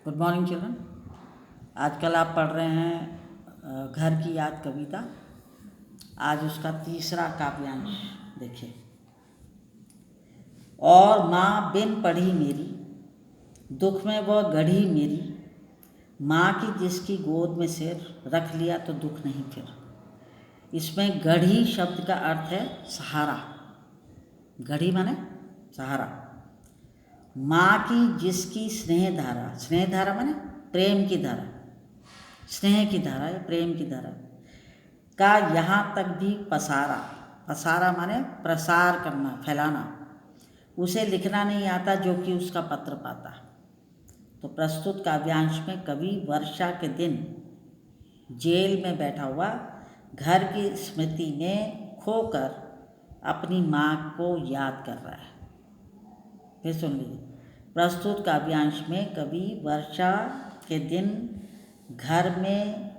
Good morning children. आजकल आप पढ़ रहे हैं घर की याद कविता। आज उसका तीसरा काव्यांश देखिए। और माँ बिन पढ़ी मेरी, दुख में वह गढ़ी मेरी, माँ की जिसकी गोद में सिर, रख लिया तो दुख नहीं फिर। इसमें गढ़ी शब्द का अर्थ है सहारा। गढ़ी माने सहारा। माँ की जिसकी स्नेह धारा, स्नेह धारा माने प्रेम की धारा, स्नेह की धारा या प्रेम की धारा का यहाँ तक भी पसारा, पसारा माने प्रसार करना, फैलाना, उसे लिखना नहीं आता जो कि उसका पत्र पाता। तो प्रस्तुत काव्यांश में कवि वर्षा के दिन जेल में बैठा हुआ घर की स्मृति में खोकर अपनी माँ को याद कर रहा है। फिर सुन लीजिए। प्रस्तुत काव्यांश में कवि वर्षा के दिन घर में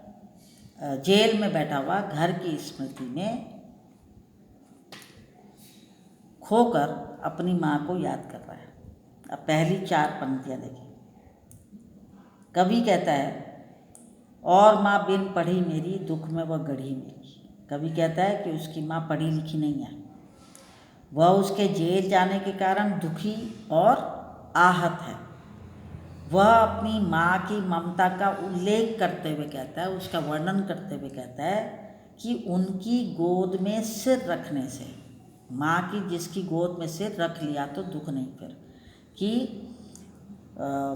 जेल में बैठा हुआ घर की स्मृति में खोकर अपनी माँ को याद कर रहा है। अब पहली 4 पंक्तियाँ देखिए। कवि कहता है, और माँ बिन पढ़ी मेरी, दुख में वह गढ़ी मेरी। कवि कहता है कि उसकी माँ पढ़ी लिखी नहीं है। वह उसके जेल जाने के कारण दुखी और आहत है। वह अपनी माँ की ममता का उल्लेख करते हुए कहता है, उसका वर्णन करते हुए कहता है कि उनकी गोद में सिर रखने से, माँ की जिसकी गोद में सिर रख लिया तो दुख नहीं फिर, कि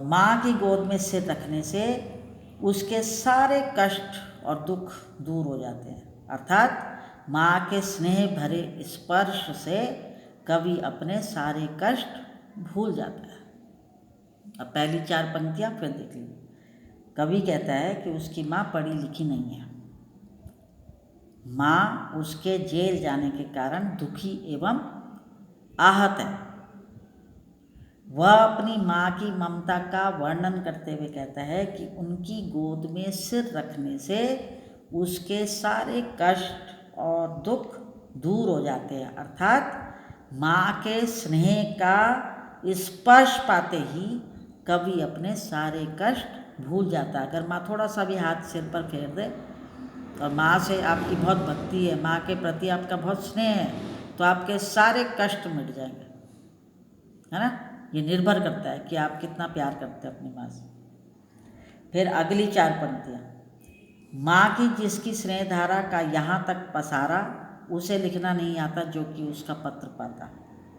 माँ की गोद में सिर रखने से उसके सारे कष्ट और दुख दूर हो जाते हैं। अर्थात माँ के स्नेह भरे स्पर्श से कवि अपने सारे कष्ट भूल जाता है। अब पहली 4 पंक्तियाँ फिर देख लीजिए। कवि कहता है कि उसकी माँ पढ़ी लिखी नहीं है। माँ उसके जेल जाने के कारण दुखी एवं आहत है। वह अपनी माँ की ममता का वर्णन करते हुए कहता है कि उनकी गोद में सिर रखने से उसके सारे कष्ट और दुख दूर हो जाते हैं। अर्थात माँ के स्नेह का स्पर्श पाते ही कवि अपने सारे कष्ट भूल जाता है। अगर माँ थोड़ा सा भी हाथ सिर पर फेर दे और माँ से आपकी बहुत भक्ति है, माँ के प्रति आपका बहुत स्नेह है, तो आपके सारे कष्ट मिट जाएंगे, है ना। ये निर्भर करता है कि आप कितना प्यार करते हैं अपनी माँ से। फिर अगली 4 पंक्तियाँ। माँ की जिसकी स्नेह धारा का यहाँ तक पसारा, उसे लिखना नहीं आता जो कि उसका पत्र पाता।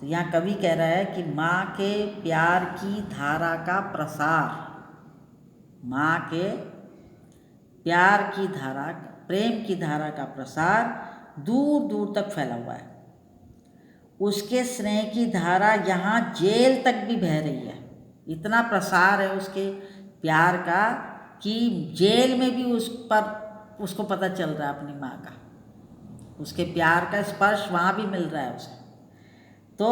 तो यहाँ कवि कह रहा है कि माँ के प्यार की धारा का प्रसार, माँ के प्यार की धारा, प्रेम की धारा का प्रसार दूर दूर तक फैला हुआ है। उसके स्नेह की धारा यहाँ जेल तक भी बह रही है। इतना प्रसार है उसके प्यार का कि जेल में भी उसको पता चल रहा है अपनी माँ का, उसके प्यार का स्पर्श वहाँ भी मिल रहा है उसे। तो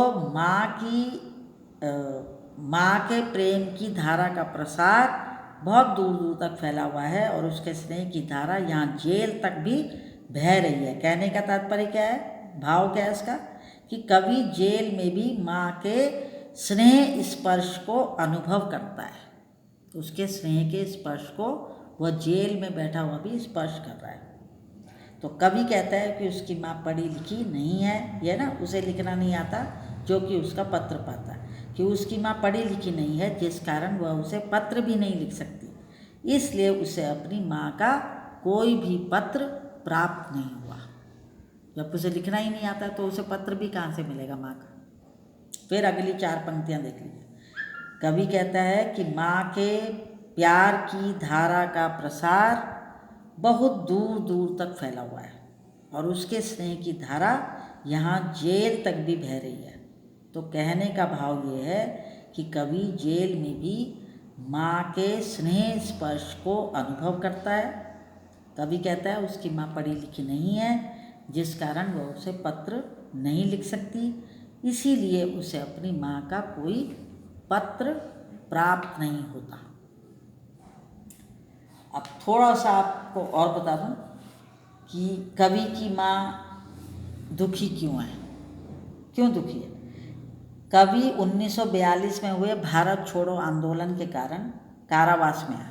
माँ के प्रेम की धारा का प्रसार बहुत दूर दूर तक फैला हुआ है और उसके स्नेह की धारा यहाँ जेल तक भी बह रही है। कहने का तात्पर्य क्या है, भाव क्या है इसका, कि कवि जेल में भी माँ के स्नेह स्पर्श को अनुभव करता है। उसके स्नेह के स्पर्श को वह जेल में बैठा हुआ भी स्पर्श कर रहा है। तो कवि कहता है कि उसकी माँ पढ़ी लिखी नहीं है, ये ना, उसे लिखना नहीं आता जो कि उसका पत्र पाता, कि उसकी माँ पढ़ी लिखी नहीं है जिस कारण वह उसे पत्र भी नहीं लिख सकती। इसलिए उसे अपनी माँ का कोई भी पत्र प्राप्त नहीं हुआ। जब उसे लिखना ही नहीं आता तो उसे पत्र भी कहाँ से मिलेगा माँ का। फिर अगली 4 पंक्तियाँ देख लीजिए। कवि कहता है कि माँ के प्यार की धारा का प्रसार बहुत दूर दूर तक फैला हुआ है और उसके स्नेह की धारा यहाँ जेल तक भी बह रही है। तो कहने का भाव ये है कि कवि जेल में भी माँ के स्नेह स्पर्श को अनुभव करता है। कवि कहता है उसकी माँ पढ़ी लिखी नहीं है जिस कारण वह उसे पत्र नहीं लिख सकती, इसीलिए उसे अपनी माँ का कोई पत्र प्राप्त नहीं होता। अब थोड़ा सा आपको और बता दूं कि कवि की माँ दुखी क्यों है, क्यों दुखी है। कवि 1942 में हुए भारत छोड़ो आंदोलन के कारण कारावास में है।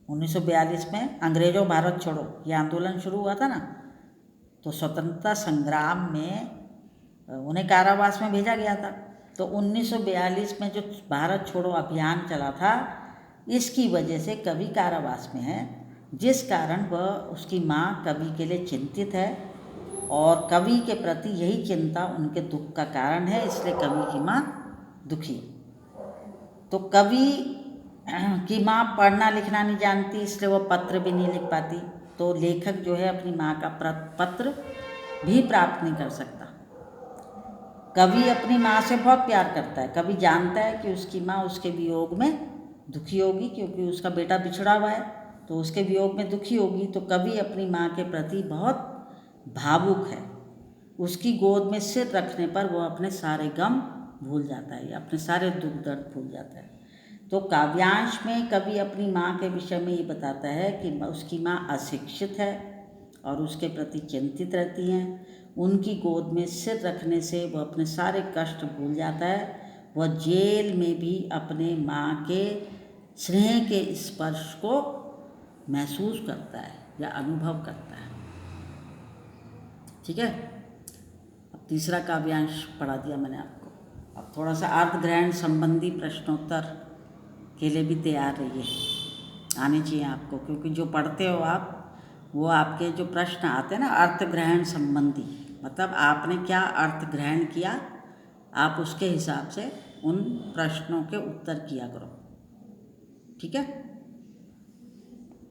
1942 में अंग्रेजों भारत छोड़ो ये आंदोलन शुरू हुआ था ना, तो स्वतंत्रता संग्राम में उन्हें कारावास में भेजा गया था। तो 1942 में जो भारत छोड़ो अभियान चला था, इसकी वजह से कवि कारावास में है, जिस कारण वह उसकी माँ कवि के लिए चिंतित है और कवि के प्रति यही चिंता उनके दुख का कारण है, इसलिए कवि की माँ दुखी। तो कवि की माँ पढ़ना लिखना नहीं जानती, इसलिए वो पत्र भी नहीं लिख पाती। तो लेखक जो है अपनी माँ का पत्र भी प्राप्त नहीं कर सकता। कवि अपनी माँ से बहुत प्यार करता है। कवि जानता है कि उसकी माँ उसके वियोग में दुखी होगी, क्योंकि उसका बेटा बिछड़ा हुआ है, तो उसके वियोग में दुखी होगी। तो कवि अपनी माँ के प्रति बहुत भावुक है। उसकी गोद में सिर रखने पर वो अपने सारे गम भूल जाता है, या अपने सारे दुख दर्द भूल जाता है। तो काव्यांश में कवि अपनी माँ के विषय में ये बताता है कि उसकी माँ अशिक्षित है और उसके प्रति चिंतित रहती हैं। उनकी गोद में सिर रखने से वह अपने सारे कष्ट भूल जाता है। वह जेल में भी अपने माँ के स्नेह के स्पर्श को महसूस करता है या अनुभव करता है। ठीक है, अब तीसरा काव्यांश पढ़ा दिया मैंने आपको। अब थोड़ा सा अर्थ ग्रहण संबंधी प्रश्नोत्तर के लिए भी तैयार रहिए, आने चाहिए आपको, क्योंकि जो पढ़ते हो आप, वो आपके जो प्रश्न आते हैं ना अर्थ ग्रहण संबंधी, मतलब आपने क्या अर्थ ग्रहण किया, आप उसके हिसाब से उन प्रश्नों के उत्तर किया करो। ठीक है।